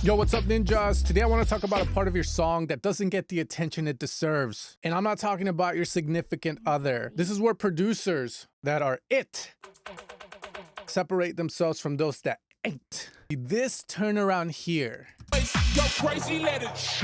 Yo, what's up, ninjas? Today I want to talk about a part of your song that doesn't get the attention it deserves. And I'm not talking about your significant other. This is where producers that are it separate themselves from those that ain't. This turnaround here. Go crazy, let it.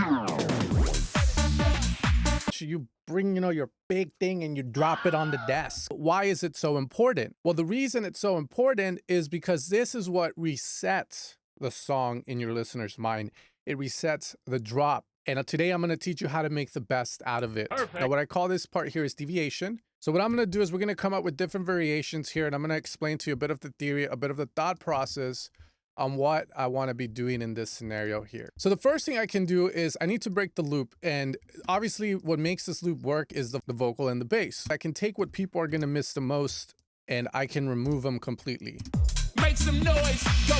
You bring, your big thing and you drop it on the desk. Why is it so important? Well, the reason it's so important is because this is what resets the song in your listener's mind. It resets the drop. And today I'm going to teach you how to make the best out of it. Perfect. Now, what I call this part here is deviation. So what I'm going to do is we're going to come up with different variations here, and I'm going to explain to you a bit of the theory, a bit of the thought process on what I want to be doing in this scenario here. So the first thing I can do is I need to break the loop. And obviously what makes this loop work is the vocal and the bass. I can take what people are going to miss the most and I can remove them completely. Make some noise. Go.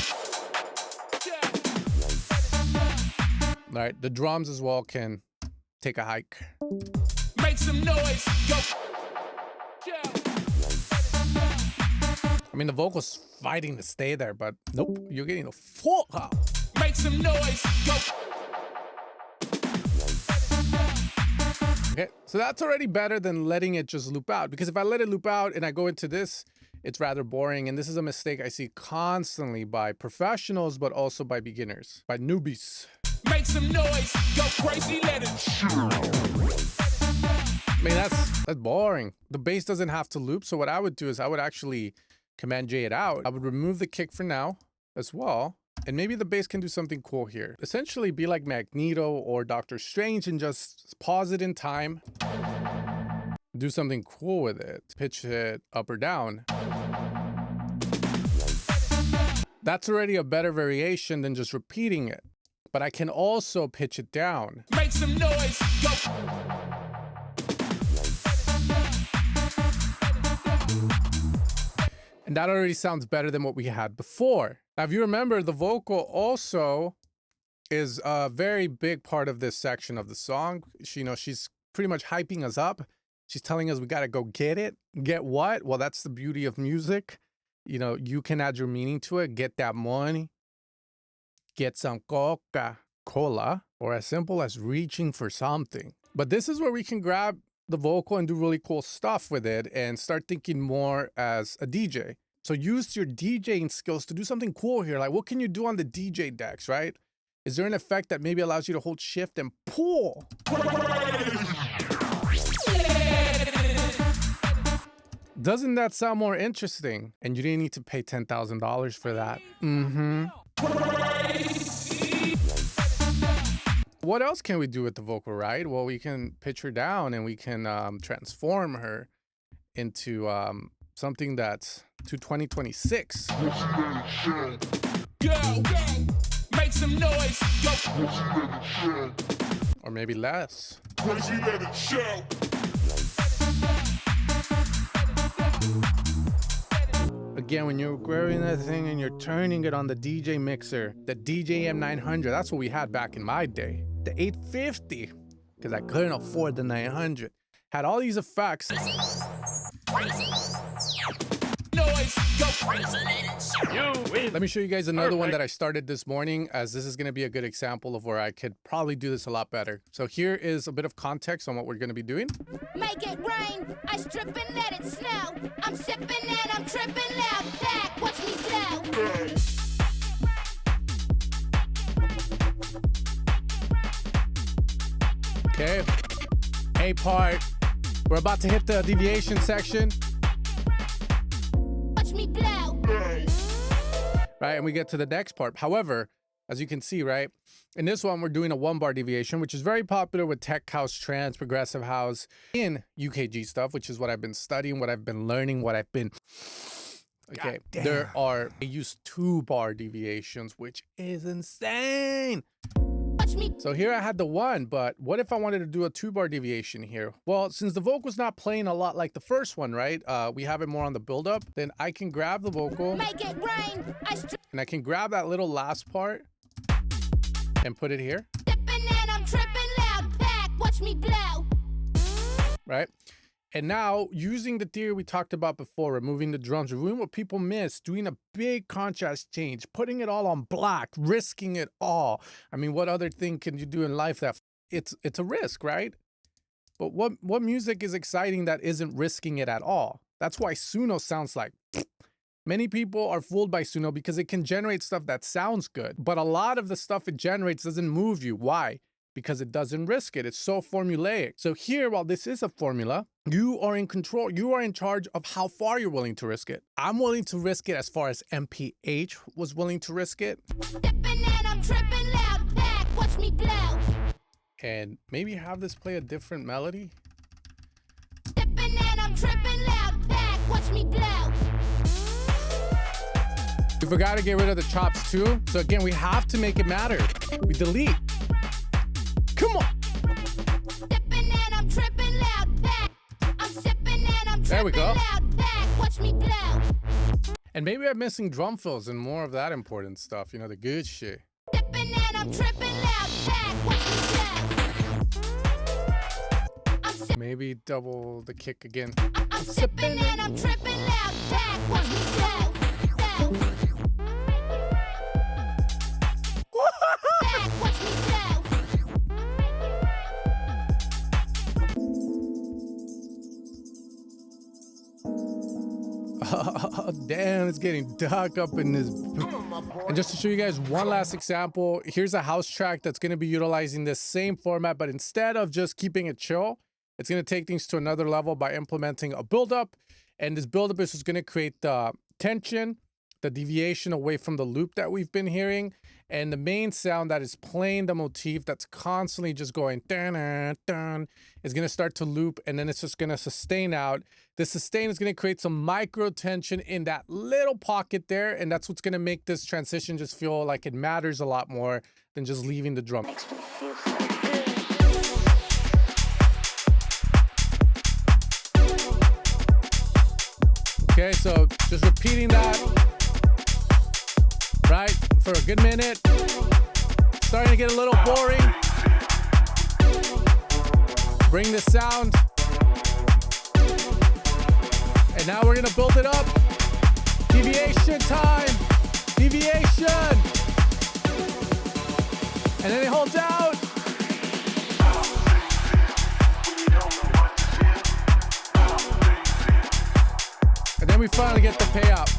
All right, the drums as well can take a hike. Make some noise. Go. I mean, the vocal's fighting to stay there, but nope, you're getting a full hop. Make some noise. Go. Okay, so that's already better than letting it just loop out, because if I let it loop out and I go into this, it's rather boring. And this is a mistake I see constantly by professionals, but also by beginners, by newbies. Make some noise. Go crazy, let it. I mean, that's boring. The bass doesn't have to loop. So what I would do is I would actually Command J it out. I would remove the kick for now as well. And maybe the bass can do something cool here. Essentially be like Magneto or Doctor Strange and just pause it in time. Do something cool with it. Pitch it up or down. That's already a better variation than just repeating it. But I can also pitch it down. Make some noise. Go. And that already sounds better than what we had before. Now, if you remember, the vocal also is a very big part of this section of the song. She's pretty much hyping us up. She's telling us we got to go get it. Get what? Well, that's the beauty of music. You can add your meaning to it. Get that money. Get some Coca-Cola, or as simple as reaching for something. But this is where we can grab the vocal and do really cool stuff with it and start thinking more as a DJ. So use your DJing skills to do something cool here. Like, what can you do on the DJ decks, right? Is there an effect that maybe allows you to hold shift and pull? Doesn't that sound more interesting? And you didn't need to pay $10,000 for that. What else can we do with the vocal, right? Well, we can pitch her down and we can transform her into something that's to 2026. Go. Make some noise. Go. Or maybe less. Crazy, let it show. Again, when you're grabbing that thing and you're turning it on the DJ mixer, the DJ M900, that's what we had back in my day. The 850, because I couldn't afford the 900. Had all these effects. Noise. Go crazy. You win. Let me show you guys another one that I started this morning, as this is going to be a good example of where I could probably do this a lot better. So here is a bit of context on what we're going to be doing. Make it rain, I strip and let it snow. I'm sipping and I'm tripping loud. Back, watch me blow. Okay, A part. We're about to hit the deviation section. Watch me blow. Right, and we get to the next part. However, as you can see, right, in this one, we're doing a 1-bar deviation, which is very popular with tech house, trance, progressive house, in UKG stuff, which is what I've been studying, what I've been learning, what I've been... Okay, they use 2-bar deviations, which is insane. Watch me. So here I had the 1, but what if I wanted to do a 2-bar deviation here? Well, since the vocal's not playing a lot like the first one, right? We have it more on the build-up. Then I can grab the vocal. Make it rain, I strip And I can grab that little last part and put it here. and I'm tripping loud. Back, watch me blow. Right? And now, using the theory we talked about before, removing the drums, removing what people miss, doing a big contrast change, putting it all on black, risking it all. I mean, what other thing can you do in life that it's a risk, right? But what music is exciting that isn't risking it at all? That's why Suno sounds like many people are fooled by Suno because it can generate stuff that sounds good, but a lot of the stuff it generates doesn't move you. Why? Because it doesn't risk it. It's so formulaic. So here, while this is a formula, you are in control. You are in charge of how far you're willing to risk it. I'm willing to risk it as far as MPH was willing to risk it. Stepping and I'm tripping loud. Back, watch me glow. And maybe have this play a different melody. Stepping and I'm tripping loud. Back, watch me glow. We forgot to get rid of the chops too. So again, we have to make it matter. We delete. Come on. Stepping and I'm tripping loud. Back. I'm sipping and I'm There we go. tripping loud. Back, watch me glow. And maybe I'm missing drum fills and more of that important stuff. You know, the good shit. Stepping and I'm tripping loud. Back, watch me glow. I'm sipping. Maybe double the kick again. I'm sipping and I'm tripping loud. Back, watch me glow. Glow. Back, watch me glow. Oh, damn, it's getting dark up in this. And just to show you guys one last example, here's a house track that's going to be utilizing this same format, but instead of just keeping it chill, it's going to take things to another level by implementing a buildup. And this buildup is just going to create the tension, the deviation away from the loop that we've been hearing, and the main sound that is playing the motif that's constantly just going dun, dun, is going to start to loop, and then it's just going to sustain out. The sustain is going to create some micro tension in that little pocket there, and that's what's going to make this transition just feel like it matters a lot more than just leaving the drum. Makes me feel so good. Okay, so just repeating that, right, for a good minute. Starting to get a little boring. Bring the sound. And now we're gonna build it up. Deviation time. Deviation. And then it holds out. And then we finally get the payout.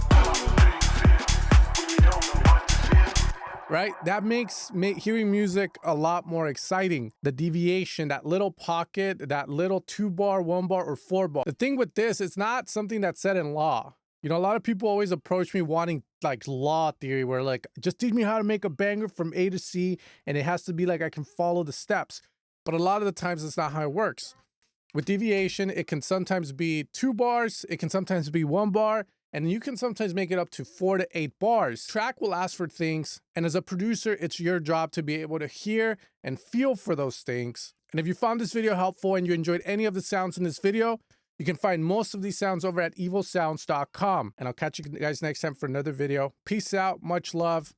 Right? That makes hearing music a lot more exciting. The deviation, that little pocket, that little 2-bar, 1-bar, or 4-bar. The thing with this, it's not something that's set in law. You know, a lot of people always approach me wanting like law theory where like, just teach me how to make a banger from A to C and it has to be like I can follow the steps. But a lot of the times it's not how it works. With deviation, it can sometimes be 2 bars, it can sometimes be 1 bar, and you can sometimes make it up to 4 to 8 bars. Track will ask for things, and as a producer, it's your job to be able to hear and feel for those things. And if you found this video helpful and you enjoyed any of the sounds in this video, you can find most of these sounds over at evilsounds.com. And I'll catch you guys next time for another video. Peace out, much love,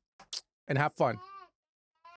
and have fun.